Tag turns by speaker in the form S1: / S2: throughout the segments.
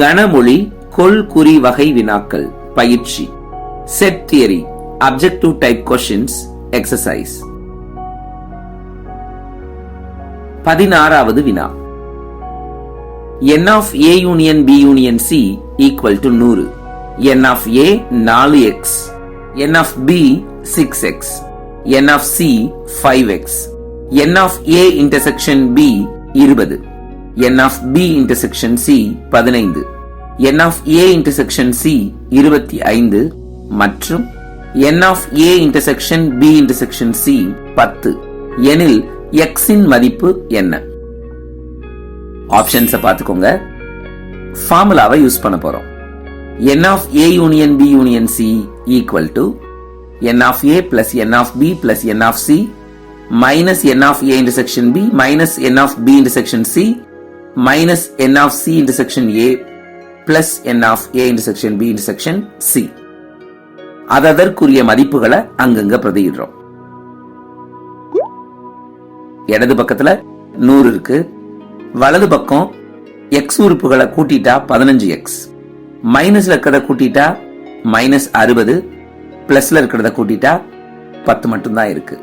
S1: கணமொழி கொள்குறி வகை வினாக்கள் பயிற்சி. Set theory objective type questions exercise. 16வது வினா. n of a union b union c equal to 100. n of a 4x, n of b 6x, n of c 5x, n of a intersection b 20, n of b intersection c 15, n of a intersection c 25 மற்றும் n of a intersection b intersection c 10 எனில் x இன் மதிப்பு என்ன? Options பாத்துக்கோங்க. ஃபார்முலாவை use பண்ண போறோம். n of a union b union c equal to n of a plus n of b plus n of c minus n of a intersection b minus n of b intersection c minus n of c intersection a plus n of a intersection b intersection c. அதற்குரிய மதிப்புகளை அங்கங்க பிரதியிடுறோம். இடது பக்கத்துல 100 இருக்கு. வலது பக்கம் x உறுப்புகளை கூட்டிட்டா 15x, மைனஸ்ல இருக்கிறத கூட்டிட்டா -60, பிளஸ்ல இருக்கிறத கூட்டிட்டா 10 மட்டும்தான் இருக்கு.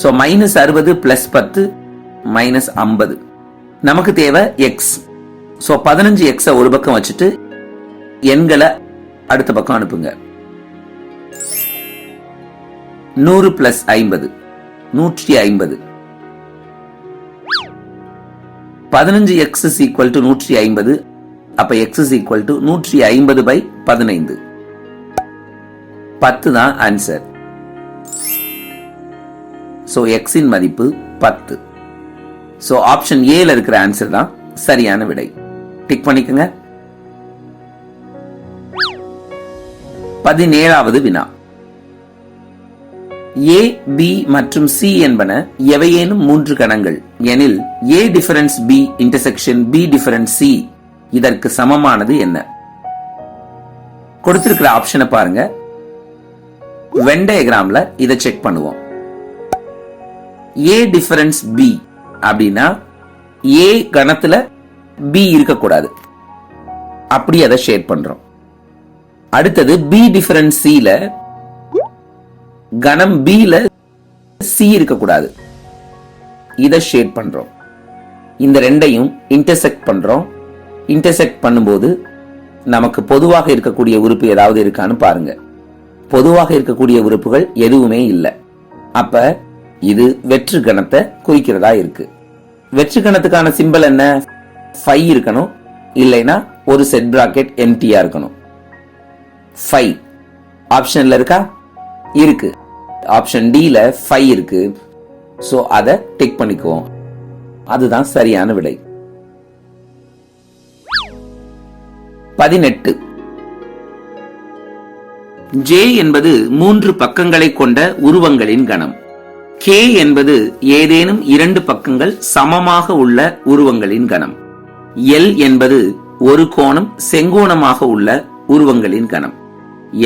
S1: So -60 plus 10 -50. நமக்கு தேவை x. சோ 15x ஒரு பக்கம் வச்சுட்டு எண்களை அடுத்த பக்கம் அனுப்புங்க. 100 plus 50 150. 15x is equal to 150. அப்ப x is equal to 150/15. 10 தான் ஆன்சர். சோ x இன் மதிப்பு 10. சோ ஆப்ஷன் A ல இருக்கிற ஆன்சர் தான் சரியான விடை. டிக் பண்ணிக்கங்க. 17வது வினா. A, B மற்றும் C என்பன எவையேனும் 3 கணங்கள் எனில் A difference B intersection B difference C இதற்கு சமமானது என்ன? கொடுத்திருக்கிற ஆப்ஷனை பாருங்க. வென் டயகிராம்ல இதை செக் பண்ணுவோம். A டிஃபரன்ஸ் B அப்படின்னா A கணத்துல B இருக்கக்கூடாது. அப்படி அதை ஷேட் பண்றோம். அடுத்தது B டிஃபரன்ஸ் C ல கணம் B ல C இருக்கக்கூடாது. இதை ஷேட் பண்றோம். இந்த ரெண்டையும் இன்டர்செக்ட் பண்றோம். இன்டர்செக்ட் பண்ணும்போது நமக்கு பொதுவாக இருக்கக்கூடிய உறுப்பு ஏதாவது இருக்கான்னு பாருங்க. பொதுவாக இருக்கக்கூடிய உறுப்புகள் எதுவுமே இல்லை. அப்ப இது வெற்று கணத்தை குறிக்கிறதா இருக்கு. வெற்று கணத்துக்கான சிம்பல் என்ன? 5 இருக்கணும். இல்லைன்னா ஒரு செட் பிராக்கெட் எம்டியா இருக்கணும். 5 ஆப்ஷன்ல இருக்கா? இருக்கு. ஆப்ஷன் டி ல 5 இருக்கு. சோ அதை டிக் பண்ணிக்குவோம். அதுதான் சரியான விடை. 18. J என்பது 3 பக்கங்களை கொண்ட உருவங்களின் கணம். K என்பது ஏதேனும் 2 பக்கங்கள் சமமாக உள்ள உருவங்களின் கணம். L என்பது ஒரு கோணம் செங்கோணமாக உள்ள உருவங்களின் கணம்.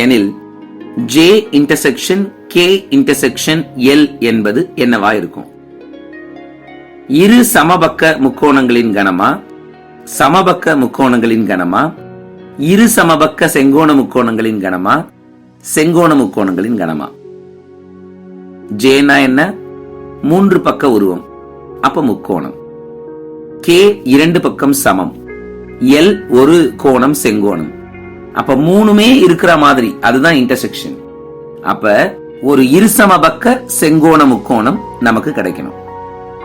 S1: எனில் J intersection K intersection L என்பது என்னவா இருக்கும்? இரு சமபக்க முக்கோணங்களின் கணமா, சமபக்க முக்கோணங்களின் கணமா, இரு சமபக்க செங்கோண முக்கோணங்களின் கணமா, செங்கோண முக்கோணங்களின் கணமா? Jனா என்ன? 3 பக்க உருவம், அப்ப முக்கோணம். K 2 பக்கம் சமம், L ஒரு கோணம் செங்கோணம். அப்ப 3மே இருக்கிற மாதிரி, அதுதான் இன்டர்செக்ஷன். அப்ப ஒரு இருசமபக்க செங்கோண முக்கோணம் நமக்கு கிடைக்கணும்.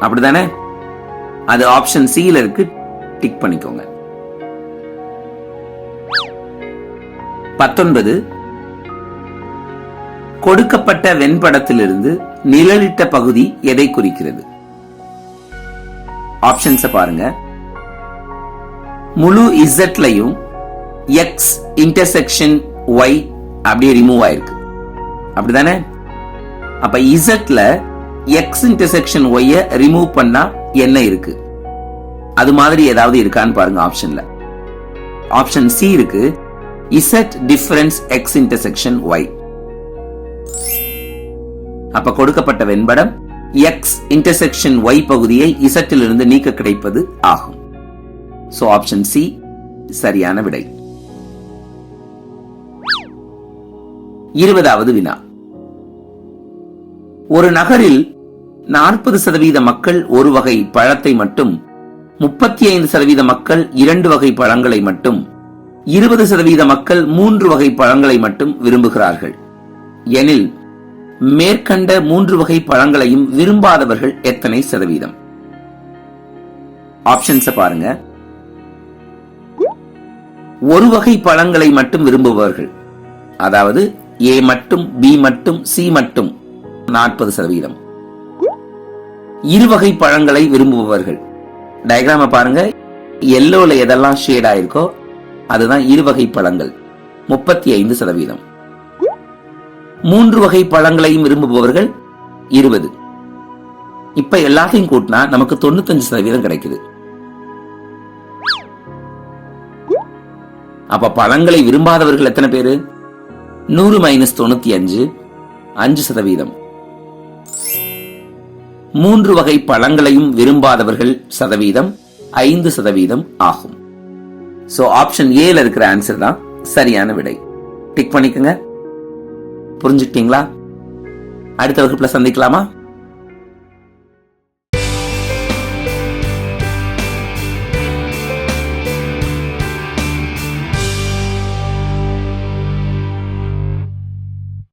S1: அப்படிதானே? அது ஆப்ஷன் C ல இருக்கு. டிக் பண்ணிக்கோங்க. 19. கொடுக்கப்பட்ட வெண்படத்திலிருந்து நிழலிட்ட பகுதி எதை குறிக்கிறது? ஆப்ஷன்ஸ் பாருங்க. முழு இசட்லையும் X இன்டர்செக்ஷன் Y அப்படியே ரிமூவ் ஆயிருக்கு. அப்படிதானே? அப்ப இசட்ல X இன்டர்செக்ஷன் Y ரிமூவ் பண்ணா என்ன இருக்கு? அது மாதிரி ஏதாவது இருக்கான்னு பாருங்க ஆப்ஷன்ல. ஆப்ஷன் C இருக்கு. Z difference X intersection Y. அப்ப கொடுக்கப்பட்ட வெண்படம் X இன்டர்செக்ஷன் Y பகுதியை Z இலிருந்து நீக்க கிடைப்பது ஆகும். சோ ஆப்ஷன் C சரியான விடை. 20வது வினா. ஒரு நகரில் 40% மக்கள் ஒரு வகை பழத்தை மட்டும், 35% மக்கள் 2 வகை பழங்களை மட்டும், 20% மக்கள் 3 வகை பழங்களை மட்டும் விரும்புகிறார்கள் எனில் மேற்கண்ட 3 வகை பழங்களையும் விரும்பாதவர்கள் எத்தனை சதவீதம்? ஆப்ஷன்ஸ் பாருங்க. ஒரு வகை பழங்களை மட்டும் விரும்புபவர்கள், அதாவது ஏ மட்டும், பி மட்டும், சி மட்டும் 40%. இருவகை பழங்களை விரும்புபவர்கள், டயக்ராம பாருங்க, எல்லோல எதெல்லாம் ஷேட் ஆயிருக்கோ அதுதான் இருவகை பழங்கள் 35%. 3 வகை பழங்களையும் விரும்புபவர்கள் 20. இப்ப எல்லாத்தையும் கூட்டினா நமக்கு 95% கிடைக்குது. அப்ப பழங்களை விரும்பாதவர்கள் எத்தனை பேரு? 100 - 95 5%. 3 வகை பழங்களையும் விரும்பாதவர்கள் சதவீதம் 5% ஆகும். சோ ஆப்ஷன் ஏல இருக்கிற ஆன்சர் தான் சரியான விடை. டிக் பண்ணிக்கங்க. புரிஞ்சுக்கிட்டீங்களா? அடுத்த வகுப்புல சந்திக்கலாமா?